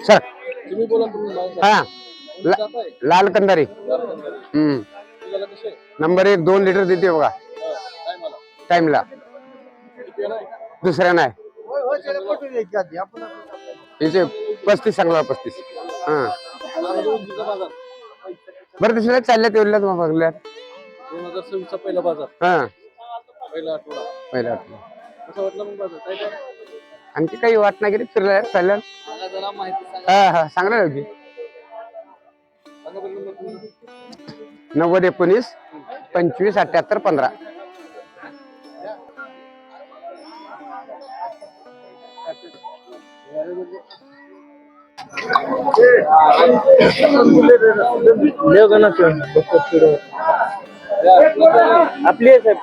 Sir तुम्ही बोला तुम्ही माणसं. हा तुम्ही जाताय? लाल कंदारी कारखानदारी. तुम्हाला कसे? नंबर 1 2 लिटर देते बघा काय मला? टाइमला. किती वेळा आहे? दुसऱ्या नाही याचे 35 सांगला 35 हा नाराजी उंचीचा बाजार. बरं दुसऱ्या चालल्यात एवढ्यात मग बघल्या 2026 चा पहिला बाजार. हा पहिला आठवडा. पहिला आठवडा. कसं वाटलं मग बाजार? काय काय? आणखी काही वाट नाही गेली फिरल्या चालल्या सांगा जरा माहिती सांगा. हा सांगणार होती सांगा बरं नंबर तुम्ही. 90 19 25 78 15 आपली आहे साहेब.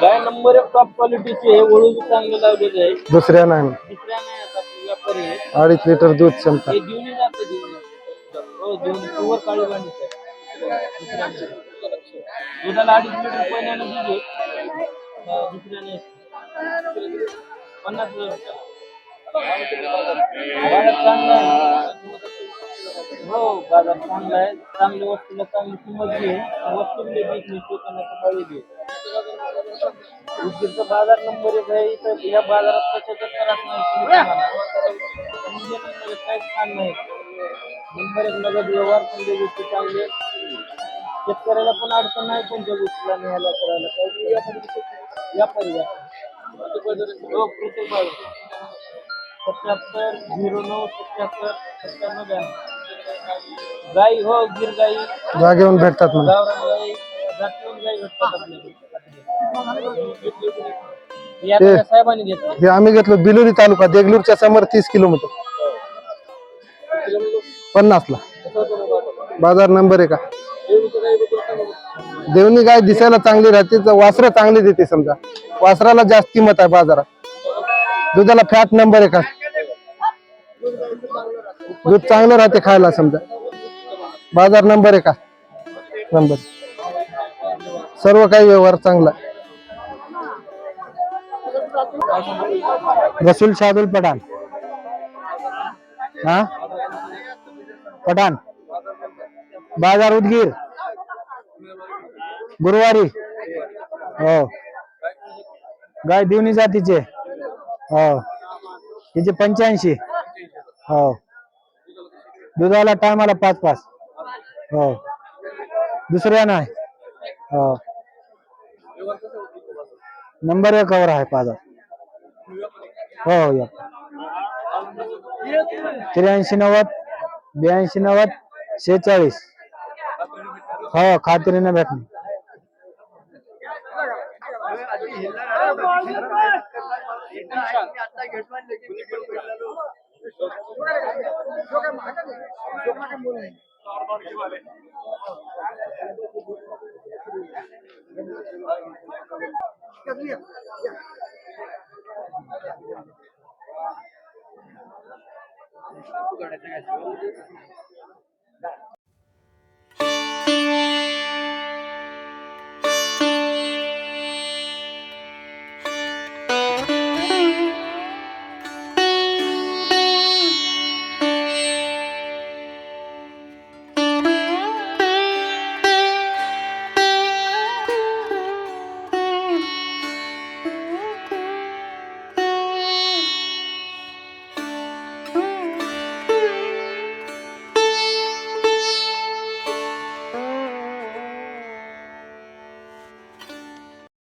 गाय नंबर 1 टॉप क्वालिटीची आहे. वळू चांगले लावलेले आहे. दुसऱ्या नाही दुसऱ्या नाही आता व्यापारी आहे. 2.5 लिटर दूध क्षमता हे देऊन जाते देऊन. हो देऊन पुवर काळी बांधली साहेब. दुधाला 2.5 लिटर पहिल्यानं दिले. दुसऱ्याने 50,000. बाजार चांगला आहे. हो बाजार चांगला आहे. चांगली वस्तूला चांगली किंमत घे. वस्तू बी बिझनेस लोकांना पाळी घे. उद्योगचा बाजार नंबर 1 आहे. इथं या बाजारात कशाचा त्रास नाही. काहीच काम नाही. नंबर 1 नगद व्यवहार कोणत्या गोष्टी चांगले. शेतकऱ्याला पण अडचण नाही कोणत्या गोष्टीला न्यायला करायला. काही व्यापारी हो प्रत्येक बाजार 77 09 77 97 गाई हो गिर गाई जागेवरून भेटतात मला गावरान गाई जातीवरून गाई भेटतात आपल्याकडे. साहेबांनी घेतलं. हे आम्ही घेतलो बिलोली तालुका देगलूरच्या समोर 30 किलोमीटर 50 ला बाजार नंबर 1 देवणी गाय दिसायला चांगली राहते वासरं चांगली देते समजा वासराला जास्त किंमत आहे बाजारात दुधाला फॅट नंबर 1 दूध चांगलं राहते खायला समजा बाजार नंबर 1 नंबर सर्व काही व्यवहार चांगला रसूल शादुल पठाण हाँ पठाण बाजार उदगीर गुरुवारी हो गाय देवणी जातीचे हो तिचे 85 हो दुधाला टायमाला 5-5 हो दुसऱ्या नाही हो नंबर 1 वर आहे बाजार हो या 83 90 82 90 46 हो खात्रीने भेटणे